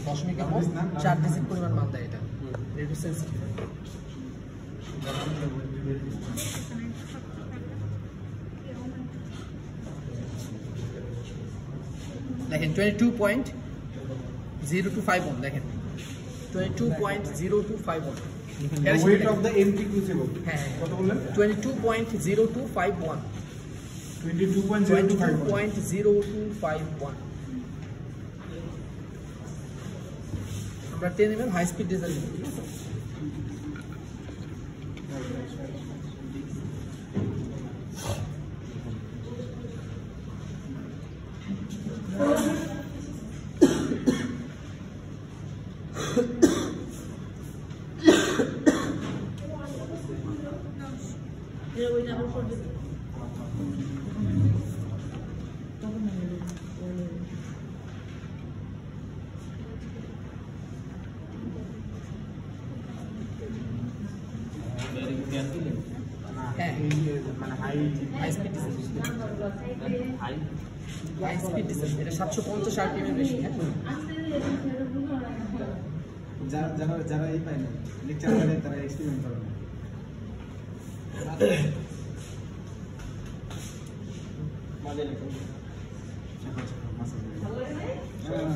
দশমিক এবং 4 ডিজিট পরিমাণ মান দেয় এটা। একটু সেন্সিটিভ। দেখেন 22.0251 দেখেন 22.0251 weight of the empty crucible কত বললেন 22.0251 22.0251 আমরা 10 mm হাই স্পিড ডিজেল নিব ঠিক আছে হাই স্পিড ডিজেল এটা 750 rpm বেশি হ্যাঁ যারা এই পায় না লেকচার করে তারা এক্সপেরিমেন্ট করে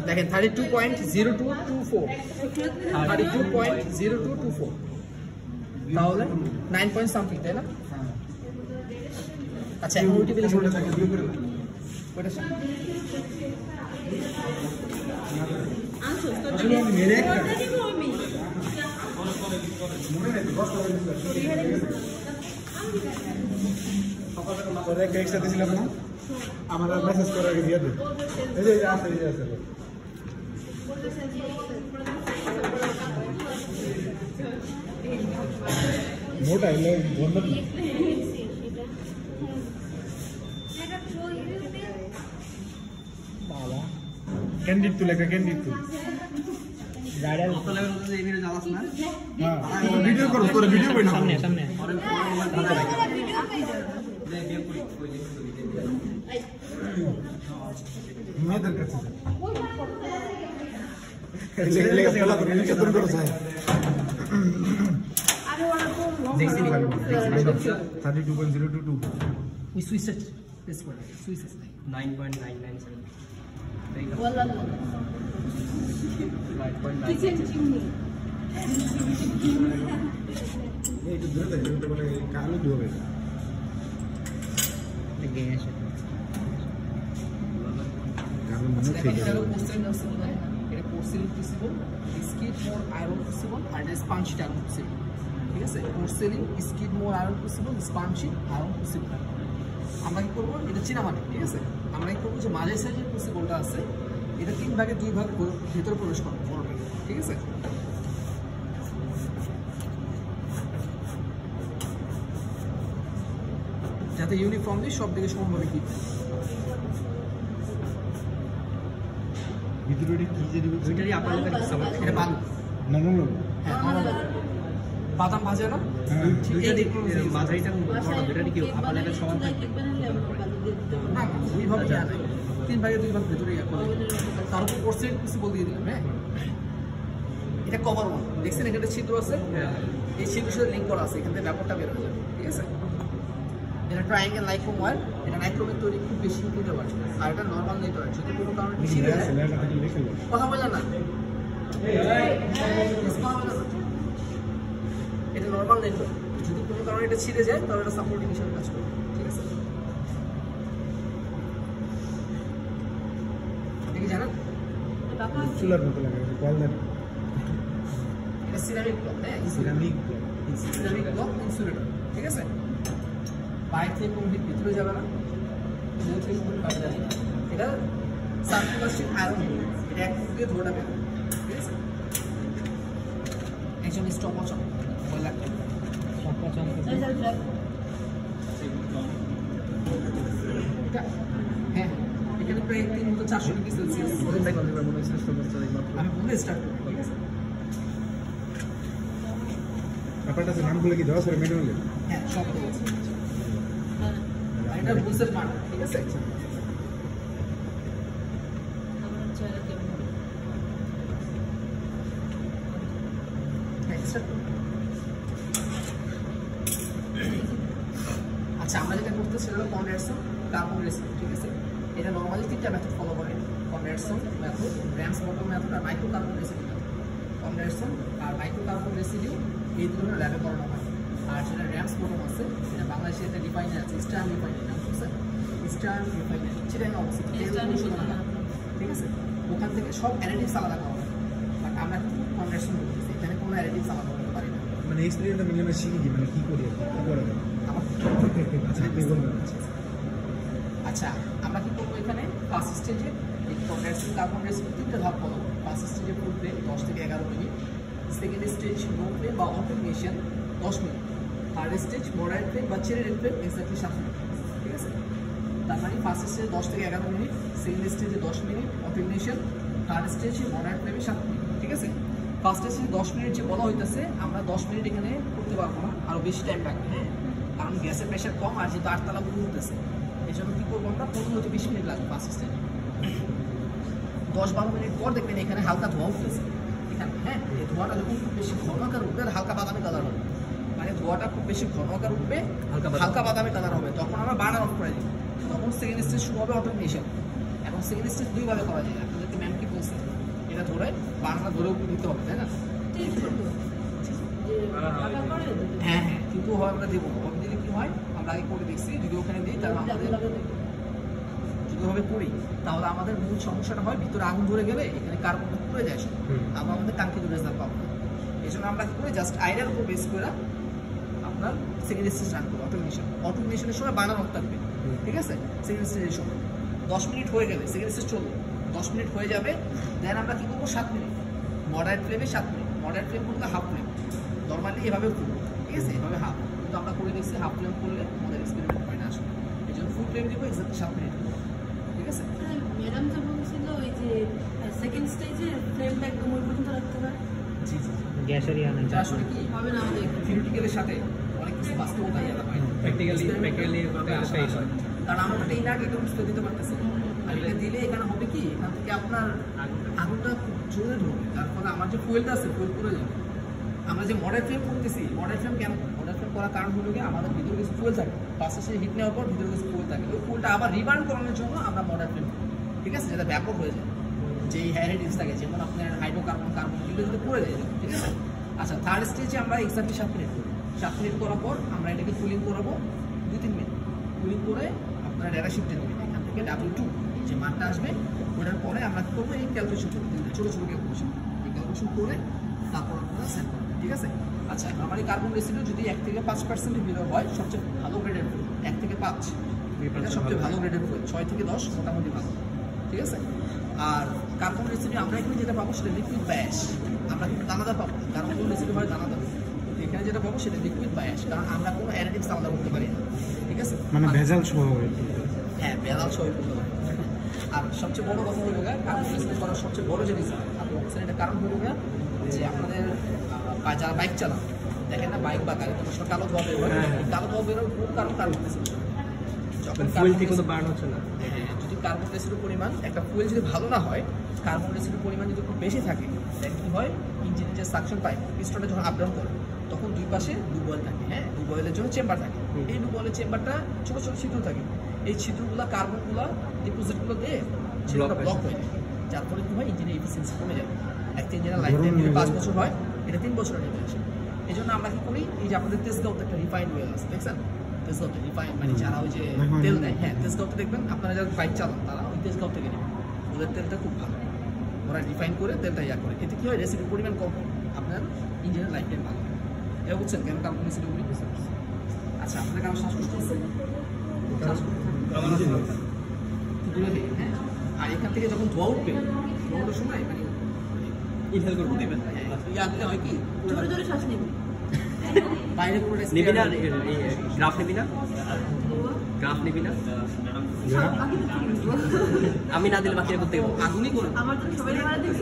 দেখেন 32.0224 তাহলে 9 পয়েন্ট সামথিং তাই না আচ্ছা এখন মাল্টিপ্লিকেশন ওটা একসাথে ছিলাম না আমার মেসেজ করে আগে দিয়ে দেন এই যে আছে মোটা এলে বন্ধ বাবা ক্যান্ডিড তুলে ক্যান্ডিড তুলে গাড়ি কত লেভেল মধ্যে এই ভিডিও যাওয়াস না হ্যাঁ ভিডিও করো করে ভিডিও কই না সামনে সামনে মেয়েদের কাছে লেগে গেল করে নিচে তুলে করো স্যার আরে ওরা তো 32.022 we switch it this one switch it 9.997 والله kitchen chimney এই তো দূরে থাকে তো বলে কালো ধোবে লেগে আসে কালো মনে ঠিক আছে এটা porcelain crucible Skidmore iron crucible আর এটা স্পঞ্জি আয়রন ক্রুসিবল ঠিক আছে porcelain Skidmore iron crucible spongy iron crucible আমরা কি করবো এটা চিনামাটি ঠিক আছে আমরা কি করবো যে মাঝের সাইজের ক্রুসিবলটা আছে এটা 3 ভাগে 2 ভাগ ভেতরে প্রবেশ করবে ঠিক আছে যাতে ইউনিফর্মলি সব দিকে সমানভাবে হিট ভিতরে কি যে দিবে ওইটারই আপনার লেখা দিচ্ছে এটা বালু নরম হ্যাঁ বাদাম ভাজা না দুইটা দিক মাঝারিটা বড় দুইটা দিকে আপনার লেখা সমান থাকে না দুই ভাগে যায় 3 ভাগে 2 ভাগ ভেতরে তার উপর পোর্সেলিন ক্রুসিবল দিয়ে দিলাম হ্যাঁ এটা কভার ওয়াল দেখছেন এখানে ছিদ্র আছে এই ছিদ্রের সাথে লিংক করা আছে এখান থেকে ব্যাপারটা বের হয়ে যাবে ঠিক আছে এটা ট্রায়াঙ্গেল নাইক্রোম ওয়্যার এটা নাইক্রোমের তৈরি খুব বেশি নিতে পারে আর এটা নরমাল নেটওয়ার্ক যদি কোনো কারণে ছিঁড়ে যায় কথা বলে না এটা নরমাল নেটওয়ার্ক যদি কোনো কারণে এটা ছিঁড়ে যায় তাহলে এটা সাপোর্টিং হিসেবে কাজ করবে ঠিক আছে দেখি জানেন চুলার মতো লাগে কল দেন এটা সিরামিক ব্লক হ্যাঁ সিরামিক ব্লক ইনসুলেটর ঠিক আছে বাইরে থেকে কোনো হিট ভিতরে যাবে না মূল থেকে কোনো বাইরে যাবে না এটা সার্কুলার আয়রন এটা এক দিয়ে ধরে রাখবে ঠিক আছে একজন স্টপ ওয়াচ বলে রাখতে স্টপ ওয়াচ হ্যাঁ এখানে প্রায় 300-400 ডিগ্রি সেলসিয়াস দেখো আমরা মনে হচ্ছে স্টপ ওয়াচ আমি বলে স্টার্ট করব ঠিক আছে আপনার নামগুলো কি দেওয়া আছে মেনুলে হ্যাঁ সব দেওয়া আছে এটা বুঝতে পারো ঠিক আছে আচ্ছা, আমরা যেটা করতেছি সেটা হলো কনডেনসেশন কার্বন রেসিডিউ, ঠিক আছে? এটা নর্মালি তিনটা মেথড ফলো করে, condensation method, Ramsbottom method আর micro carbon residue method. Condensation আর মাইক্রো কার্বন রেসিডিউ এই দুটো ল্যাবে করানো হয়। আর যেটা র্যামস বটম আছে, এটা বাংলাদেশে একটা রিফাইনারি আছে, ইস্টার্ন রিফাইনারি নাম হচ্ছে ইস্টার্ন রিফাইনারি, সেটা অবস্থিত, ঠিক আছে? ওখান থেকে সব অ্যাডিটিভস আলাদা করা হয়, বাট আমরা কিন্তু কনডেনসেশন করতেছি, এখানে কোনো অ্যাডিটিভস আলাদা করতে পারি না। মানে এক্সপেরিমেন্টটা মিনিমাম শিখি কি, মানে কি করি কি করে আমার আচ্ছা আপনি বলবেন। আচ্ছা, আমরা কি করবো এখানে ফার্স্ট স্টেজে এই কনডেনসেশন কার্বন রেসিডিউ তিনটা ধাপ ফলো। ফার্স্ট স্টেজে ফুল ফ্লেম 10 থেকে 11 minute, second stage low flame বা automation 10 minute, third stage moderate flame বা চেরি ফ্লেম এক্স্যাক্টলি 7 মিনিট, ঠিক আছে? তার মানে ফার্স্ট স্টেজে 10 থেকে 11 মিনিট, সেকেন্ড স্টেজে 10 মিনিট অটোমেশন, থার্ড স্টেজে মডারেট ফ্লেমে 7 মিনিট, ঠিক আছে? ফার্স্ট স্টেজে 10 মিনিট যে বলা হইতেছে, আমরা 10 মিনিট এখানে করতে পারবো না, আরও বেশি টাইম লাগবে, হ্যাঁ? কারণ গ্যাসের প্রেশার কম আর যেহেতু 8 তলা উঠতেছে, এই জন্য কী করবো আমরা 15 থেকে 20 মিনিট লাগবে ফার্স্ট স্টেজে। 10-12 মিনিট পর দেখবেন এখানে হালকা ধোঁয়া উঠতেছে এখানে, হ্যাঁ? এই ধোঁয়াটা যখন খুব বেশি ঘন আকার উঠবে হালকা বাদামি কালার হবে, মানে ধোঁয়াটা খুব বেশি ঘন আকার উঠবে হালকা বাদামি কালার হবে, তখন আমরা বার্নার অফ করে দিই। তখন সেকেন্ড স্টেজ শুরু হবে অটোমেশন। এখন সেকেন্ড স্টেজ দুইভাবে করা যায়, আপনাদেরকে ম্যাম কি বলছে, এটা ধরে বার্নার ধরে উপরে দিতে হবে, তাই না? হ্যাঁ হ্যাঁ, কিন্তু হয় আমরা দেবো ওখানে দিলে কি হয়, আমরা আগে করে দেখছি, যদি ওখানে দিই তাহলে আমাদের যেভাবে করি তাহলে আমাদের মূল সমস্যাটা হয় ভিতরে আগুন ধরে গেলে এখানে কার্বনটা পুড়ে যায়, আমরা আমাদের কাঙ্ক্ষিত রেজাল্ট পাবো। এই জন্য আমরা কি করি, জাস্ট আইডিয়ার উপর বেস করে আপনার সেকেন্ড স্টেজ রান করবো অটোমেশনের সময় বানানো থাকবে, ঠিক আছে? সেকেন্ড স্টেজের সময় 10 মিনিট হয়ে গেলে সেকেন্ড স্টেজ চলবে, 10 মিনিট হয়ে যাবে, দেন আমরা কি করবো 7 মিনিট মডারেট ফ্লেমে 7 মিনিট, মডারেট ফ্লেম বলতে হাফ ফ্লেম, নর্মালি এভাবে করবো, ঠিক আছে? এভাবে হাফ, কিন্তু আমরা করে দেখছি হাফ ফ্লেম করলে আমাদের এক্সপেরিমেন্ট হয় না আসলে, এই জন্য ফুল ফ্লেম দিব এক্সাক্টলি 7 মিনিট, ঠিক আছে? ম্যাডাম তো বলছিল ওই যে সেকেন্ড স্টেজে ফ্লেমটা একদম ওই পর্যন্ত রাখতে হয়। জি জি, গ্যাসের ইয়া নাই, এটা আসলে কি হবে না আমাদের থিওরিটিক্যালের সাথে অনেক কিছু বাস্তবতা ইয়াটা হয়, প্র্যাকটিক্যালি কারণ আমরা একটা ইনার্ট এটা বুঝতে দিতে পারতেছি না, আর এটা দিলে এখানে হবে কি, এখান থেকে আপনার আগুনটা খুব জোরে ঢুকবে, তার ফলে আমার যে ফুয়েলটা আছে ফুয়েল পুড়ে যাবে। আমরা যে মডারেট ফ্লেম করতেছি, মডারেট ফ্লেম কেন মডারেট ফ্লেম করার কারণ হলো গিয়ে আমাদের ভিতরে কিছু ফুয়েল থাকে, ফার্স্ট স্টেজে হিট নেওয়ার পর ভিতরে কিছু ফুয়েল থাকে, ওই ফুয়েলটা আবার রিবার্ন করানোর জন্য আমরা মডারেট ফ্লেম, ঠিক আছে? যেটা ব্যাপক হয়ে যায়, যেই হ্যারিডিস থাকে, যেমন আপনার হাইড্রোকার্বন কার্বন এগুলো যদি পড়ে যায়, ঠিক আছে? আচ্ছা, থার্ড স্টেজে আমরা এক্সাক্টলি 7 মিনিট করি, 7 মিনিট করার পর আমরা এটাকে কুলিং করাবো 2-3 মিনিট, কুলিং করে আপনার ডেটা শিফটে দেবেন, এখান থেকে W2 যে মানটা আসবে ওটার পরে আমরা কী করবো, এই ক্যালকুলেশন করবো, ছোটো ছোটো ক্যালকুলেশন, এই ক্যালকুলেশন করে তারপর আপনারা সেট করবেন, ঠিক আছে? আচ্ছা, নর্মালি কার্বন রেসিডিউ যদি 1 থেকে 5% বিলো হয় সবচেয়ে ভালো গ্রেডের ফুল, 1 থেকে 5 এটা সবচেয়ে ভালো গ্রেডের ফুল, 6 থেকে 10 মোটামুটি ভালো, ঠিক আছে? আর কার্বন রেসিডিউ আমরা এখানে যেটা পাবো সেটা লিকুইড বা অ্যাশ, আমরা কিন্তু দানাদার পাবো, কার্বন রেসিডিউ হয় দানাদার, এখানে যেটা পাবো সেটা লিকুইড বা অ্যাশ, কারণ আমরা কোনো অ্যাডিটিভস আলাদা করতে পারি না, ঠিক আছে? মানে ভেজাল সহ, হ্যাঁ ভেজাল সহ করতে পারি। আর সবচেয়ে বড় কথা হলো কার্বন রেসিডিউ করার সবচেয়ে বড় যে রিজন আপনি বলছেন, এটা কারণ হলো যে আপনাদের যারা বাইক চালান দেখেন না, বাইক বা গাড়ি তোমার কালো ধোয়া বের হয়, কালো ধোয়া বেরোর মূল কারণ কার্বন রেসিডিউ, যখন ফুয়েল ঠিক মতো বার্ন হচ্ছে না, হ্যাঁ, যদি কার্বন রেসিডিউর পরিমাণ একটা ফুয়েল যদি ভালো না হয়, কার্বন রেসিডিউর পরিমাণ যদি খুব বেশি থাকে, দেন কি হয়, ইঞ্জিনের যে সাকশন পাইপ পিস্টনটা যখন আপ ডাউন করে তখন দুই পাশে ডুবয়েল থাকে, হ্যাঁ, ডুবয়েলের জন্য চেম্বার থাকে, এই ডুবয়েলের চেম্বারটা ছোটো ছোটো ছিদ্র থাকে, এই ছিদ্রগুলো কার্বনগুলো ডিপোজিটগুলো দিয়ে ছিদ্রটা ব্লক হয়ে যায়, যার ফলে কি হয়, ইঞ্জিনের এফিসিয়েন্সি কমে যাবে। একটা ইঞ্জিনের লাইফ টাইম যদি 5 বছর হয়, এটা 3 বছরে নেমে আসে। এই জন্য আমরা কি করি, এই যে আপনাদের তেজগাঁওতে একটা রিফাইন্ড ওয়েল আছে, দেখছেন তেজগাঁওতে রিফাইন্ড, মানে যারা ওই যে তেল দেয়, হ্যাঁ তেজগাঁওতে দেখবেন আপনারা যারা বাইক চালান তারা ওই তেজগাঁও থেকে নেবেন, ওদের তেলটা খুব ভালো, ওরা রিফাইন করে তেলটা ইয়া করে, এতে কি হয়, রেসিডিউর পরিমাণ কম, আপনার ইঞ্জিনের লাইফ টাইম ভালো। এটা বুঝছেন কেন কার্বন রেসিডিউ বলি? আচ্ছা, আপনার কারণ শ্বাসকষ্ট আছে, দূরে থেকে, হ্যাঁ, আর এখান থেকে যখন ধোয়া উঠবে, ধোয়া ওঠার সময় মানে ইনহেল করবো দেবেন, ইয়া দিলে হয় কি, জোরে জোরে শ্বাস নিবি, বাইরে করে নিবি না, গ্রাফ নিবি না, গ্রাফ নিবি না, আমি না দিলে বাকিরা করতে গেবো, আগুনই করে আমার তো সবাই মারা দিবি,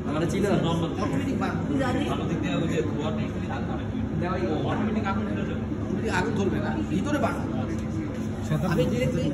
আমরা চিনো না, অটোমেটিক বান তুই জানিস আগুন ধরবে না, ভিতরে বান, আমি ডিরেক্টলি